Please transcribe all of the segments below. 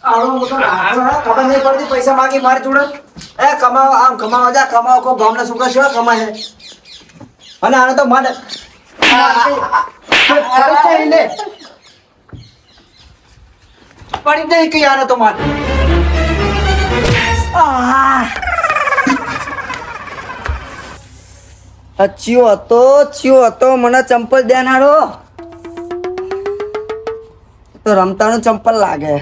આવડો મોટો નાખો હે, ખબર નહીં પડતી પૈસા માંગી મારી જોડે. એ કમાવો આમ કમાવો જા કમાવો કો ગામના છોકરા છે કમાય હે. અને આને તો મને પડી નહીં કઈ આને તો મારે ચિયો હતો મને ચંપલ દેનારો તો રમતાનું ચંપલ લાગે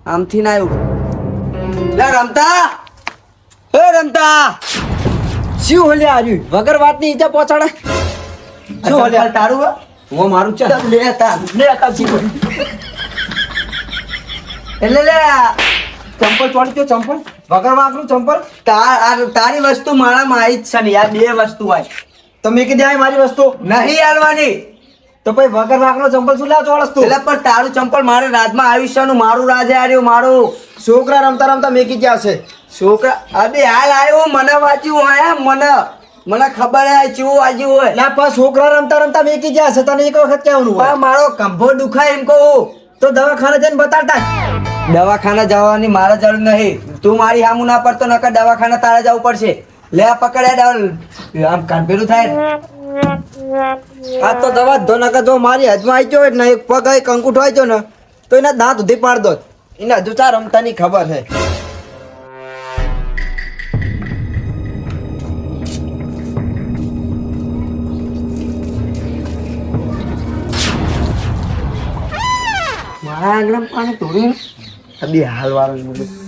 આમથી ના આવ્યું લે રમતા શું હોલે આવ્યું વગર વાતની ઈજા પહોંચાડે શું હોલે તારું હું મારું છે લે એટલે લે ચંપલ ચોડી ગયો ચંપલ વગર વાંકનું ચંપલ તારી વસ્તુ મારામાં આવી જ છે ને યાર બે વસ્તુ હોય તો મેં કીધી મારી વસ્તુ નહીં આલવાની તો પછી વગર વાંકનો ચંપલ શું લ્યા ચોળસ તું એટલે પણ તારું ચંપલ મારે રાજમાં આયુષ્યનું મારું રાજ આવ્યું મારું છોકરા રમતા રમતા મેકી ગયા છે છોકરા અબે હાલ આવ્યું મને વાંચ્યું હોય મને ખબર હે ચેવું વાંચ્યું હોય ના પણ છોકરા રમતા રમતા મેકી ગયા છે તને એક વખત કહેવાનું હોય મારો કંભો દુખાય એમ કહું તો દવાખાને જઈને બતાડતા દવાખાને જવાની મારે જરૂર નહીં તું મારી સામું ના પડતો નકર દવાખાને તારે જવું પડશે લે પકડ્યા આમ કાનપેલું થાય આ તો દવા ધો નકર જો મારી હદમાં આવી ગયો ને એક પગ આવી કંકુટ હોય ગયો ને તો એના દાંત સુધી પાડ દો એને હજુ ચાર રમતાની ખબર છે મારા આંગણા પાણી તોડ્યું બે હાલ વાળું બધું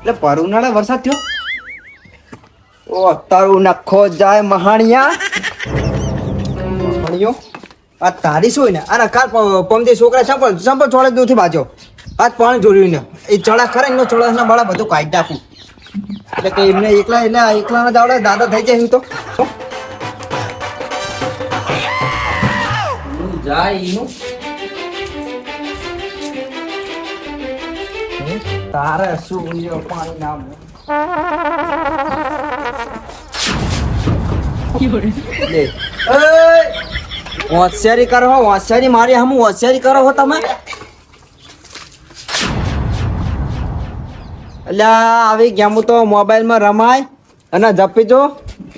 એટલે પર ઉનાળા વરસાદ થયો ઓ તારું નખો જાય મહાણિયો આ તારી શું ને અને કાલ પમદી છોકરા ચંપલ છોડે નથી બાજો આજ પાણી જોડ્યું ને એ ચડા ખરે ને ચડા ના બાળા બધું કાઢી નાખું એટલે કે એમને એકલા ના જાવડે દાદા થઈ જાય તો જાય એનું તારે શું પાણી નામ હોશિયારી કરો હોશિયારી મારી હમ હોશિયારી કરો હો તમે એટલે આવી ગેમો તો મોબાઈલમાં રમાય અને જપી જો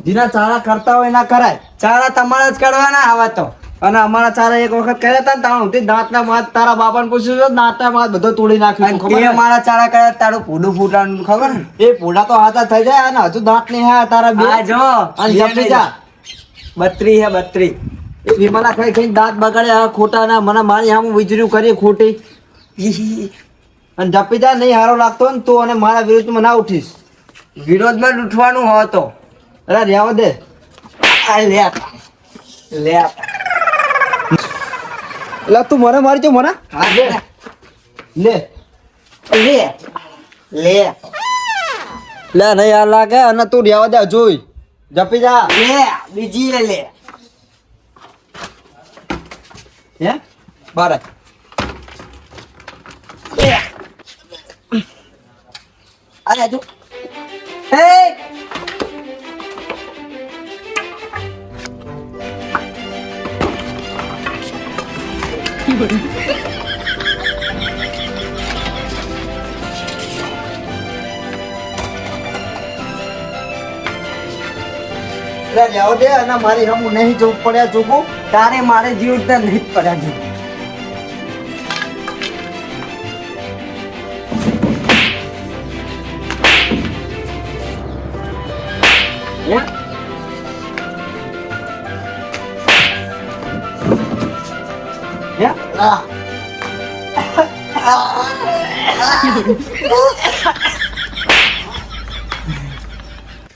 જેના ચારા કરતા હોય એના કરાય ચારા તમારે જ કરવાના આવા તો અને અમારા ચારા એક વખત કર્યા હતા ને તારું દાંતના માત તારા બાપાને પૂછ્યું તો દાંતના માત બધો તોડી નાખ્યું ખબર અમારા ચારા કર્યા તારું પૂડું ફૂટાનું ખબર ને એ પૂડા તો હાથા થઈ જાય અને હજુ દાંત નહીં હા તારા બે જો અને જપી જા 32 હે 32 એ વિમાના ખાઈ દાંત બગાડ્યા ખોટા ના મને મારી સામે વીજળીઓ કરી ખોટી અને જપી જા નહીં હારો લાગતો ને તું અને મારા વિરોધમાં ના ઉઠીશ વિરોધમાં ઉઠવાનું હોય તો અરે રહેવા દે લે લા તું મને મારી જો મને હા લે લે લે લે લે નહીં યાર લાગે અને તું રહેવા દે જોઈ જપી જા લે બીજી લે હે બારે અરે જો હે જાઓ દે અને મારી હમ નહીં જોવું પડ્યા જોવું તારે મારે જીવ નહીં પડ્યા જોવું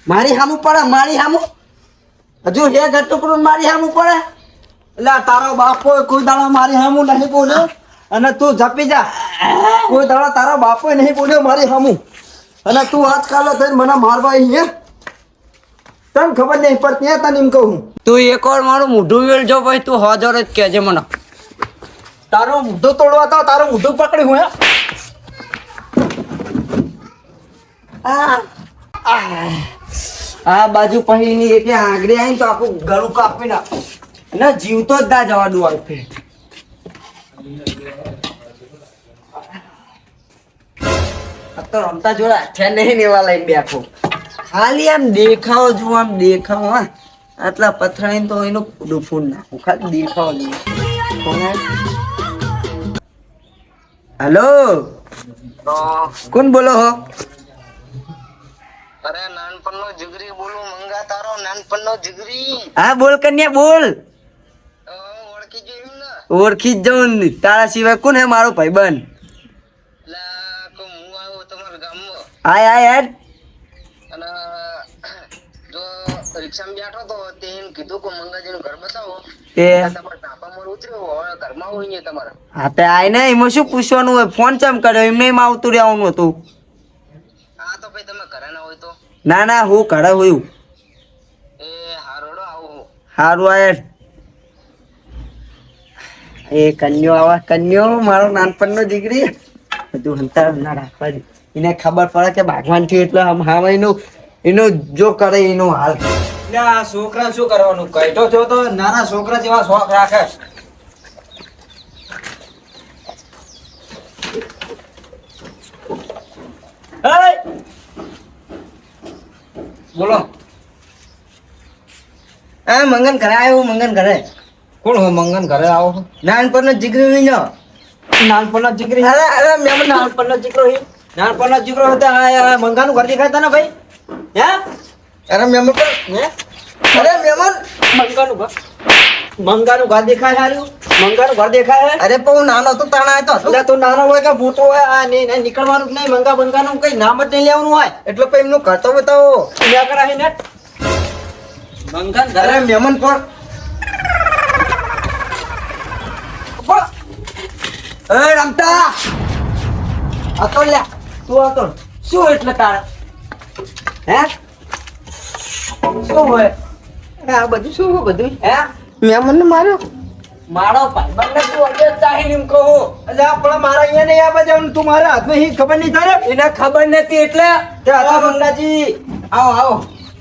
મારી હામું પડે મારી હામું હજુ હે ગટુકડું મારી હામું પડે એટલે તારો બાપો કોઈ દાડો મારી હામું નહીં બોલ્યો અને તું જપી જા કોઈ દાડો તારો બાપો નહીં બોલ્યો મારી હામું અને તું આજકાલ થઈને મને મારવા અહીંયા તને ખબર નહીં પડતી હે, તને એમ કહું. તું એક વાર મારું મોઢું વેલજો ભાઈ, તું હાજર જ કહેજે મને. તારો મૂઢો તોડવા તો તારો મૂઢું પકડ્યું હે. આ બાજુ પછી એટલે આગળ આવીને તો આખું ગળું કાપી નાખ અને જીવતો જ ના જવા દઉં આ ફેર. તો રમતા જોડા છે નહીં એવા લઈને બેઠો, ખાલી આમ દેખાવો જો, આમ દેખાવો. હા આટલા પથરાઈને તો એનું ડૂફૂન નાખું, ખાલી દેખાવો નહીં. હેલો, કોણ બોલો હો? અરે નાનપણનો જીગરી બોલું, મંગા તારો નાનપણનો જીગરી. હા બોલ કન્યા બોલ. ઓળખી જોયું ને? ઓળખી જ જાઉં ને, તારા સિવાય કોણ હે મારો ભાઈબંધ? લા કો હું આવ્યો તમારા ગામમાં આય આય યાર. અને જો રિક્ષામાં બેઠો તો તે એમ કીધું કે મંગાજીનું ઘર બતાવો. એ તમારા ઢાબામાં ઉતર્યો, હવે ઘરમાં હોય તમારા. હા તે આય ને, એમાં શું પૂછવાનું હોય? ફોન ચમ કર્યો? એમને એમ આવતું રહેવાનું હતું. હા તો ભાઈ તમે ઘરે ના હોય તો ના ના, હું ઘરે હોયું. એ હારોડો આવું. સારું આ યાર. એ કન્યો આવા, કન્યો મારો નાનપણનો દીકરી. બધું હંતા ના રાખવા દે, એને ખબર પડે કે ભગવાન થયું એટલે આમ હા એનો જો કરે એનો હાલ. એટલે આ છોકરા શું કરવાનું? કહેતો છો તો નાના છોકરા જેવા શોખ રાખે. બોલો. હા મંગન ઘરે આવ્યો, મંગન ઘરે. કોણ હો મંગન ઘરે આવો? નાનપણનો દીકરી હોય ને. નાનપણનો દીકરી. અરે અરે મેં નાનપણનો દીકરો છે. નાનપણનો દીકરો હતો. આ મંગાનું ઘર દેખાય તને ભાઈ? હે? અરે મેમન પણ હે? અરે મેમન મંગાનું ઘર. મંગાનું ઘર દેખાય સારું? મંગાનું ઘર દેખાય? અરે પણ હું નાનો તો તાણા હતો. એટલે તું નાનો હોય કે મોટો હોય, આ નહીં નીકળવાનું જ નહીં. મંગા બંગાનું કઈ નામ જ નહીં લેવાનું હોય. એટલે પછી એમનું ઘર તો બતાવો. ત્યાં કરાય ને મંગાન ઘરે. અરે મેમન પણ એ રમતા હતો લ્યા. તું હતો શું એટલે તારે? હે શું હોય? આ બધું શું હોય બધું? હે મેમન ને માર્યો? મારો ભાઈબંધ તું અજે ચાહીને એમ કહું. એટલે પણ મારા અહીંયા નહીં આવે જવાનું. તું મારા હાથમાં હી ખબર નહીં તારે? એને ખબર નથી એટલે તે હતા મંગાજી. આવો આવો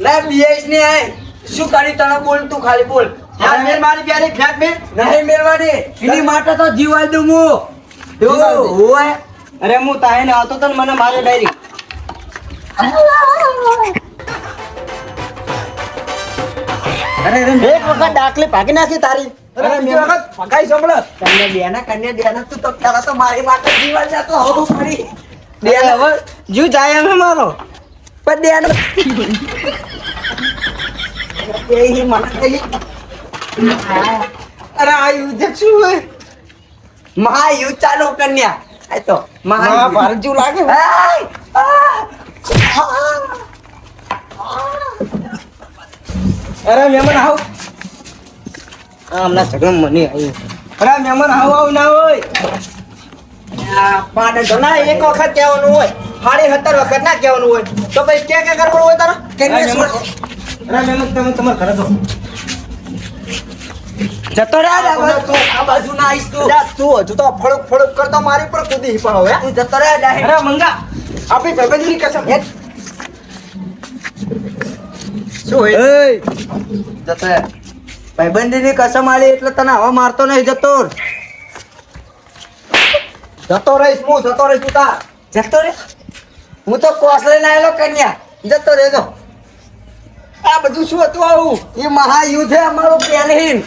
લે બીએસ ને આય. શું કરી તને બોલ, તું ખાલી બોલ. યાર મેર મારી પ્યારી ફ્લેટ મેં નહીં મેળવાની, એની માટે તો જીવાલ દઉં હું. જીવાલ દે? હોય અરે હું તાઈને આવતો તો ને મને મારે ડાયરી. અરે અરે એક વખત ડાકલી ભાગી નાખી તારી. અરે બીજી વખત ભગાઈ સંભળે. કન્યા દેના તું તો પેલા તો મારી માટે જીવાલ જતો હોવું પડી. બેન હવે જીવ જાય એમ હે મારો. પણ દેનો એ મને કઈ અરે આ યુદ્ધ શું હોય? મહાયુદ્ધ ચાલુ કન્યા. આ તો મહાભારત જેવું લાગે. અરે મહેમાન આવ. હમણાં ઝઘડો મને આવ્યું. અરે મહેમાન આવ આવ ના હોય. પાડે ના એક વખત કહેવાનું હોય, 17 વખત ના કહેવાનું હોય. તો પછી કે કરવાનું હોય તારે? કેને અરે મહેમાન તમે તમારે ઘરે જાઓ. જતો રે આ બાજુ ના આવીશ તું. જા, તું હજુ તો ફળુક ફળુક કરતો મારી પર કૂદી પણ હવે. તું જતો રે ડાયરેક્ટ. અરે મંગા આપણી ભાઈબંધીની કસમ. શું હોય? જતો રે. ભાઈબંધીની કસમ આલી એટલે તને હવે મારતો નહીં. જતો જતો રહીશ હું, જતો રહીશ તું તાર. જતો રે. હું તો કોસ લઈને આવેલો કન્યા. જતો રે જો. આ બધું શું હતું આવું? એ મહાયુદ્ધ છે અમારું પહેલી.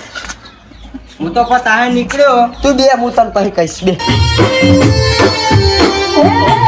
હું તો પતાહે નીકળ્યો. તું બે હું તને પછી કહીશ બે. Hey!